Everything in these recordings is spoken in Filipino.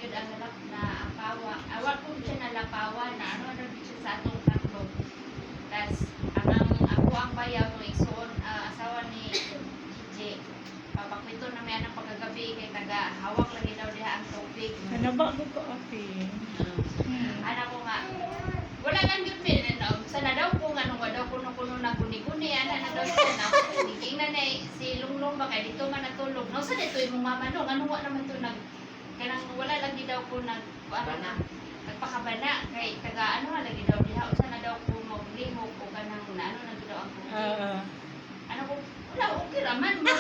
gyud ang na apawa. Awak ko siya nalapawan na ano siya sa atong tatlo. Tas ako ang bayaw ng igsoon asawa ni DJ. Papakwento na may anang pagkagabi kay taga hawak lagi daw diha ang tubig. Ano ba ko ate? Anak ko nga wala lang yun sana daw kung ano nga daw kuno-kuno na guni-guni ana na daw siya na tingnan na si Lunglong ba kay dito man natulog no sa dito imong mama no ano wa naman to nag kanang wala lagi daw ko nag ano na nagpakabana kay taga ano lagi daw diha usa na daw ko maglihok ko kanang ano na daw ako ano ko wala okay raman mo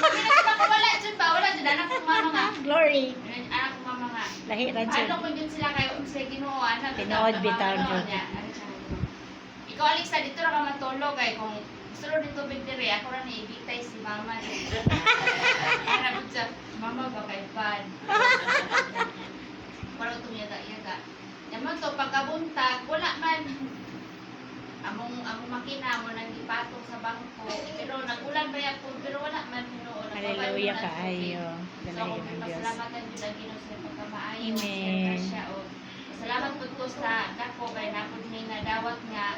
wala jud ba wala jud anak ko mama nga Glory. anak ko mama nga Lahi ra jud. ano ko jud sila kay sa Ginoo ana Tinood bitaw jud. Ikaw Alexa dito ra ka matulog kay kung gusto ro dito tubig dire ako ra ni ibitay si mama ana bud sa mama ba kay bad wala tumiyaga-yaga naman to pagkabuntag wala man among makina mo nang ipatong sa bangko pero nagulan ba yapon pero wala man Ginoo Hallelujah kaayo. so Dalayan kung ng Dios. pasalamatan jud ang Ginoo sa pagkamaayo Amen. siya o salamat pud ko sa dako kay napud ni nga dawat nga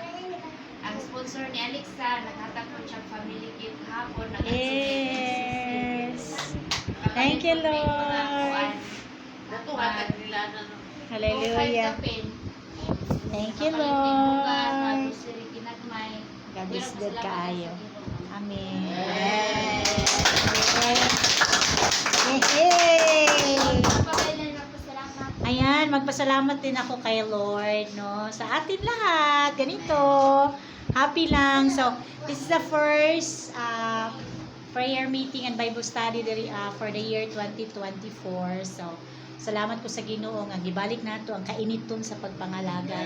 ang sponsor ni Alexa naghatag po siyang family gift hapon Yes. Thank you, Lord. Natuhatag nila na Hallelujah. Thank you, Lord. God is good kaayo. Amen. Yay! Ayan, magpasalamat din ako kay Lord, no? Sa atin lahat, ganito. Happy lang. So, this is the first prayer meeting and Bible study for the year 2024. So, salamat ko sa Ginoo nga gibalik nato ang kainiton sa pagpangalaga,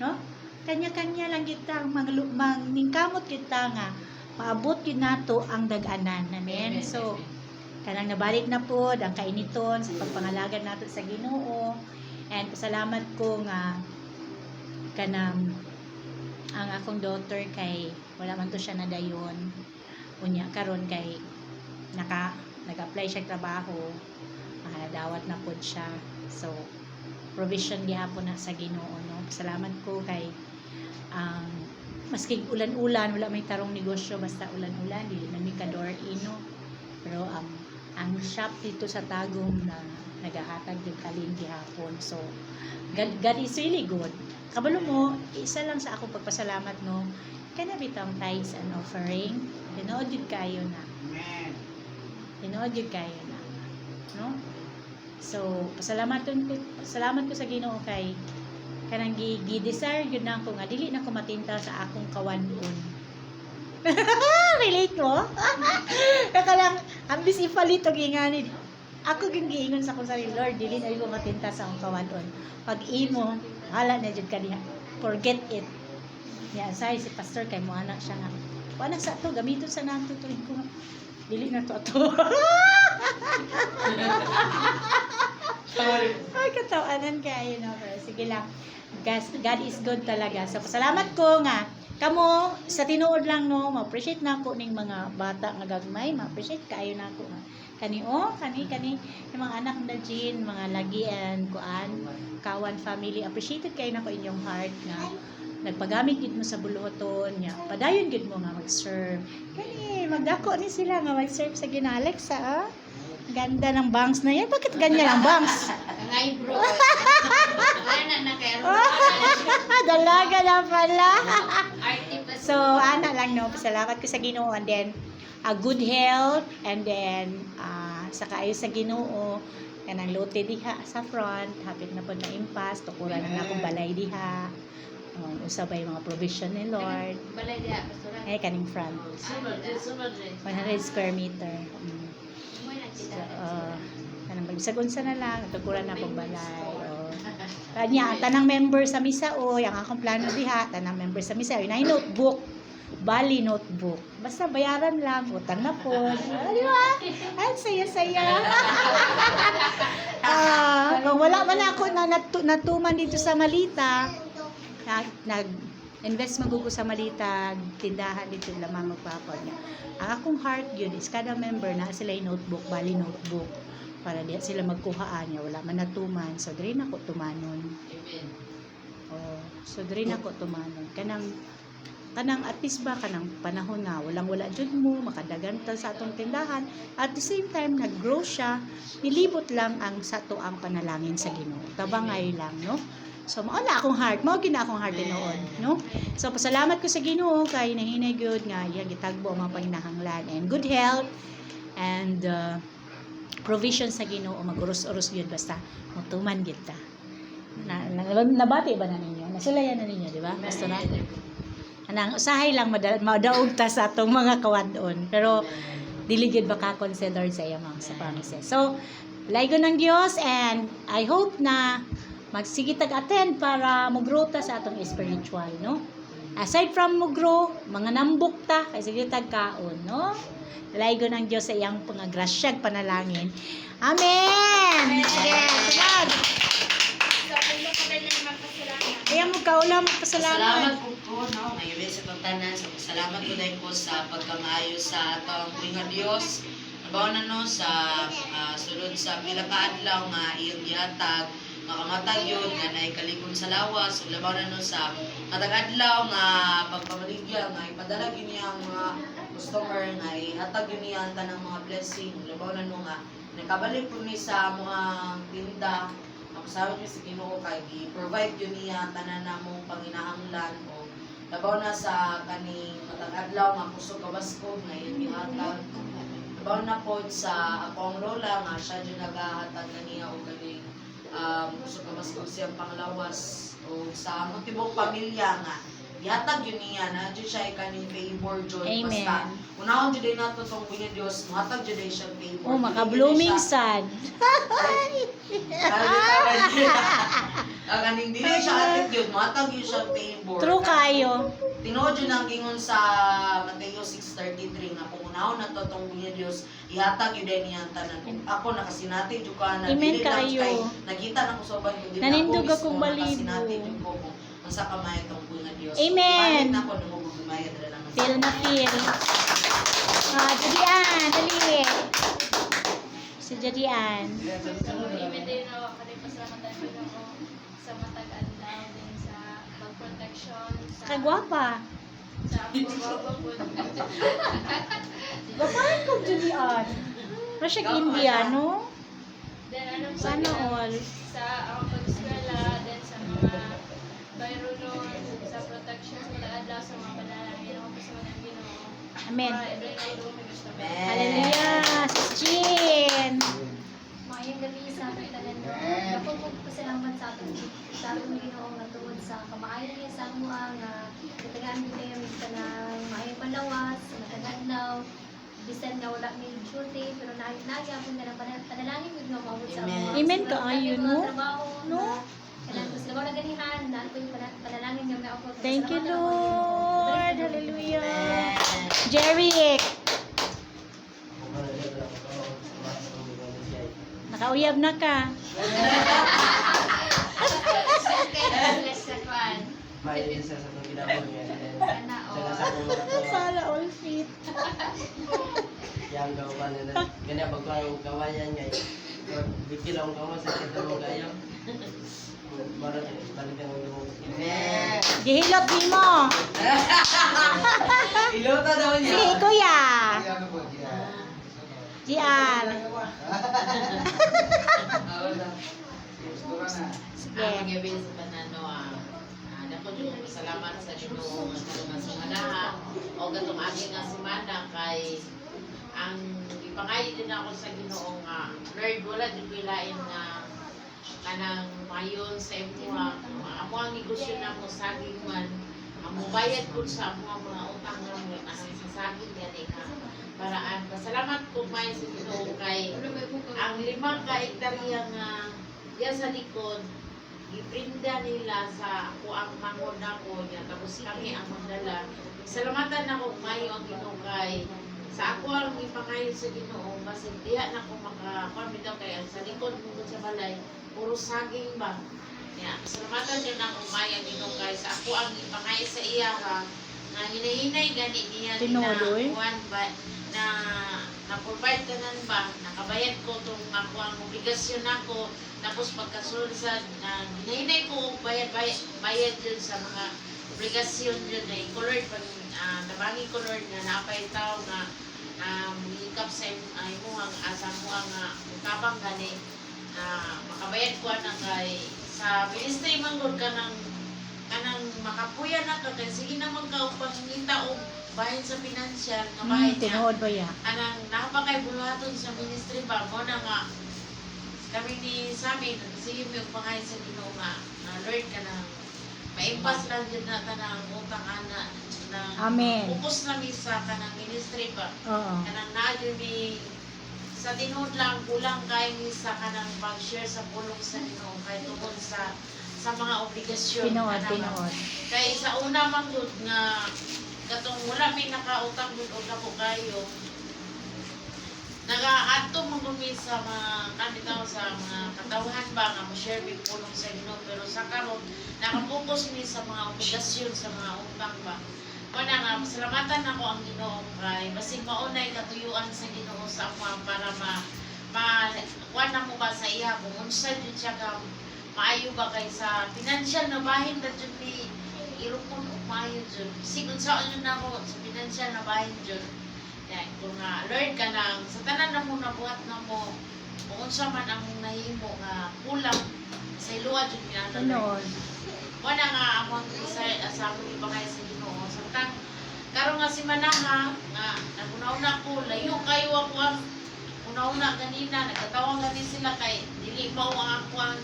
no? Kanya-kanya lang kita maningkamot kita nga maabot gid nato ang dag-anan. Amen. So, kanang nabalik na po ang kainiton sa pagpangalaga nato sa Ginoo. And pasalamat ko nga kanang ang akong daughter kay wala man to siya nadayon. Unya karon kay nag-apply siya trabaho. Dawat na po siya. So provision gihapon na sa Ginoo, no. Pasalamat ko kay maski ulan-ulan wala may tarong negosyo basta ulan-ulan dili man mi kador ino. Pero ang shop dito sa Tagum na nagahatag yung kalin gihapon. So, God is really good. Kabalo mo, isa lang sa akong pagpasalamat, no, kana bitang tithes and offering. Tinood yun kayo na. Tinood yun kayo na. No? So, salamat ko sa Ginoo kay kanang gi-desire yun na ako nga dili na ko matinta sa akong kawanon. Relate mo? Kaka lang, ambis ipalit o ginganid. Ako giingon sa akong sarili, Lord, dili na ko matinta sa akong kawanon. Pag imo, hala na jud ka diha. Forget it. Ya, say si pastor kay mo anak siya nga. Anak sa to, gamiton sa nato to ko. Dili na to ato. Ay, katawanan kayo na. Sige lang. God is good talaga. So, pasalamat ko nga kamo sa tinuod lang, no, ma-appreciate na ako ning mga bata nga gagmay, ma-appreciate kaayo na ako nga kani yung mga anak na Jean, mga lagian kuan kawan family, appreciated kayo na ko inyong heart nga nagpagamit gid mo sa buluhaton nya padayon gid mo nga mag-serve kani magdako ni sila nga mag-serve sa Ginalex ha. Ganda ng bangs na yan. Bakit ganyan ang bangs? Ngay bro. Ana na kay Dalaga na pala. Artist. So, ana lang, no. Pasalamat ko sa Ginoo. And then, good health. And then, sa kaayo sa Ginoo. Kanang lote diha sa front. Hapit na po na impas. Tukuran na akong balay diha. Usabay mga provision ni Lord. Balay diha, pastoral. Kaning front. 100 square meter. So, kanang magsagunsa na lang. Tukuran na akong balay. Kanya, tanang member sa misa ang akong plano diha, tanang member sa misa yung notebook, Bali notebook. Basta bayaran lang, utang na po. Di ba? Ay, saya-saya. Kung wala man ako na natuman dito sa Malita, nag-invest magugo sa Malita, tindahan dito lamang magpapod niya. Ang akong heart yun is kada member na sila yung notebook, Bali notebook. para diya sila magkuhaan niya wala man natuman so diri na ko tumanon. Amen. Oh, so diri na ko tumanon kanang at least ba kanang panahon nga wala jud mo makadagan ta sa atong tindahan at the same time naggrow siya nilibot lang ang sa ang panalangin sa Ginoo tabangay lang no. So mao na akong heart mao gina akong heart noon no. So pasalamat ko sa Ginoo kay nahinay gyud nga iya gitagbo ang mga panginahanglan and good health and provision sa Ginoo maguros-uros gyud basta mutuman gyud ta. Nabati ba na ninyo? Nasulayan na ninyo, di ba? Basta na. Anang usahay lang madaog ta sa atong mga kawadon. Pero dili gyud baka considered sa iya mga sa promises. So, laigo ng Dios and I hope na magsige tag-attend para mo-grow ta sa atong spiritual, no? Aside from mo-grow, mga nambok ta kay sige tag-kaon, no? Laigo ng Dios sa iyang pangagrasyag panalangin. Amen. Sige, salamat. Ayan mo kaulam magpasalamat. Salamat po no, ngayon sa pagtanan. So, salamat po dahil po sa pagkamayo sa atong nga Diyos. Nabaw na no sa sulod sa pila ka adlaw nga iyong gihatag makamatag yun nga naikaligom sa lawas. So, labaw na no sa matag adlaw nga pagpamaligya nga ipadala yun niyang mga customer nga ihatag yun niya ang tanang mga blessing. Labaw na no nga nakabalik po ni sa mga tinda. Sabi niyo sa Ginoo kay gi-provide yun niya tanan namong panginahanglan o labaw na sa kaning matag adlaw nga puso kabaskog nga iyang gihatag. Labaw na pod sa akong lola nga siya jud nagahatag na niya og kaning puso kabaskog siyang panglawas o sa among tibok pamilya nga gihatag yun niya na jud siya kaning favor jud basta unahon jud nato tong bunya Dios matag jud siya favor. Oh, maka-blooming sad. Ang kaning dili siya atik yun, matag yun siya favor. True kayo. Tinuod yun ang gingon sa Mateo 6:33 nga kung unahon na to tong bunya Dios ihatag yun din niya ang tanan. Ako nakasinati jud ka na Amen dili lang kayo. kay nakita na ko sa uban ko Nanindog akong balibo. Nakasinati jud ko kung unsa ka may tong bunya Dios. Amen. Bakit na ko namo gumaya dala lang. Feel na feel. Jadian, dali. Si Jadian. Amen din no, kani pasalamatan ko no sa matag adlaw din sa pag-protection sa Kagwapa. sa pag-protection. Gapahan ko Jadian. Rasyag Indiano. Then ano po Sana yan, all. sa pag-eskwela, then sa mga bayronon, sa protection sa matag adlaw sa mga panalangin ako sa mga Ginoo. Amen. Para every night ko may gusto. Hallelujah. Sis Jean. Maayong gabi sa ating tanan. Dapat magpasalamat sa atong Ginoo nga tungod sa kamaayo niya sa amuha nga katagaan niya yung tanang maayong panlawas, matag-adlaw, bisan nga wala may duty, pero naagi ako nga ng panalangin yun nga maabot sa amuha. Amen ka ayo, no? No? Kailangan ko sila ganihan, dahil ko yung panalangin nga may ako. Thank you, Lord. Hallelujah. Jeric. Nakauyab na ka. Bless sa kwan. May isa sa itong ginagawa niya. Sana all. Sa kung mga to, Sala all fit. yung gawa nila. Ganyan pag ang kawayan niya, bigil ang gawa sa kita mong gayaw. Marot yun, balikan ang gawa. Amen. Gihilot di mo. Ilota daw niya. Si Kuya. Jian. Sige. Ang gabi sa panano, dako yung salamat sa Ginoo nga sumanahan o gatong aking nga semana kay ang ipangayo din ako sa Ginoo nga Lord wala din pilain nga kanang mayon sa imuha amo ang negosyo na mo saging man amo bayad ko sa amo mga utang nga mo sa saging gani ka paraan pasalamat ko may sa Ginoo kay ang 5 ka hektarya nga diyan sa likod giprinda nila sa ako ang mangod ako niya tapos kami ang magdala salamatan ako mayo ang Ginoo kay sa ako ang ipangayo sa Ginoo basin diha na ko makakuan bitaw kay ang sa likod mo sa balay puro saging ba ya salamatan din ako mayo ang Ginoo kay sa ako ang ipangayo sa iya ha nga hinahinay gani niya Tinuloy? kuan ba na na-provide tanan ba, nakabayad ko itong ako ang obligasyon ako, tapos pagkasunod sa, hinahinay ko bayad yun sa mga obligasyon yun, na i-color, nabangi color na napay tao nga, hikap sa imo ang asa mo ang kabang gani, makabayad ko na kay, sa ministry manggod kanang makapuya na ka, kay sige naman ka upang ngita o bahin sa financial, nga bahin niya. Tinuod ba ya? Anang napakay buluhaton sa ministry ba mo na nga kami ni Sami sige mo yung pangayon sa Ginoo nga Lord ka na maimpas lang yun na kanang utang ana na Amen. focus na mi sa kanang ministry ba Oo. kanang naadyo mi sa tinuod lang kulang kay mi sa kanang pag-share sa pulong sa Ginoo kay tungkol sa mga obligasyon Tinuod, ana ba. tinuod. Kay sa una man gud nga katong wala may nakautang gud og nako kayo. Nagaadto man gud mi sa mga kanitaw sa mga katawhan ba nga mo-share mi pulong sa Ginoo pero sa karon naka-focus mi sa mga obligasyon sa mga utang ba. Kuna nga pasalamatan ako ang Ginoo kay basig maunay katuyuan sa Ginoo sa ako para kuan na mo ba sa iya kung unsa jud siya ka maayo ba kay sa financial na bahin na jud ni irupon og maayo jud sigun sa ano na ako sa financial na bahin jud yan kung Lord ka nang sa tanan na mo nabuhat na mo kung unsa man ang nahimo nga kulang sa iluwa jud ni ano Tinuod. wala nga amon isa sa amon ibangay sa Ginoo samtang karon nga si Manaha nga naguna-una ko layo kayo ako ang una-una ganina nagkatawang gani sila kay dili mao ang ako ang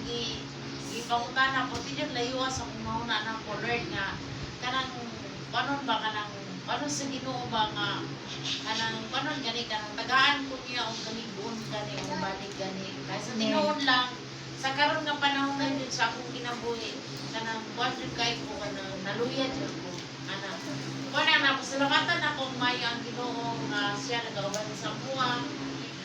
ipangutana ko tidyo layo sa una na ko Lord nga kanang panon ba kanang panon sa Ginoo ba nga kanang panon gani kanang tagaan ko niya og gani-gon gani og balik gani kay sa tinuod lang sa karon nga panahon na yun sa akong kinabuhi kanang kuan jud kay ko kanang naluya jud ko ana wala na pasalamatan ako mayo ang Ginoo nga siya nagawan sa amuha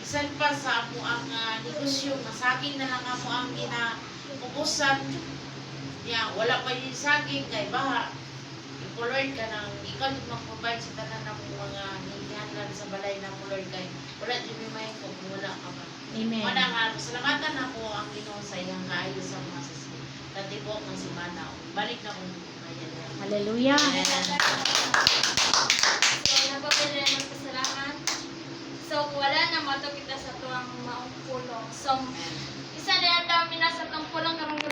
bisan pa sa amo ang negosyo masaging na lang amo ang ginapupusan ya wala pa yung saging kay baha Lord ka nang ikaw yung mag-provide sa tanan ng mga hinihanlan sa balay ng Lord kay wala yung may mayin ko kung wala ka ba Amen. wala nga pasalamatan ako ang Ginoo sa iyang kaayos sa mga sasli tatibok ng simana balik na kung bayan Hallelujah. So, napapili na magpasalamat. So, kung wala na mato kita sa tuwang maong pulong. So, isa na yata minasa ng pulang karong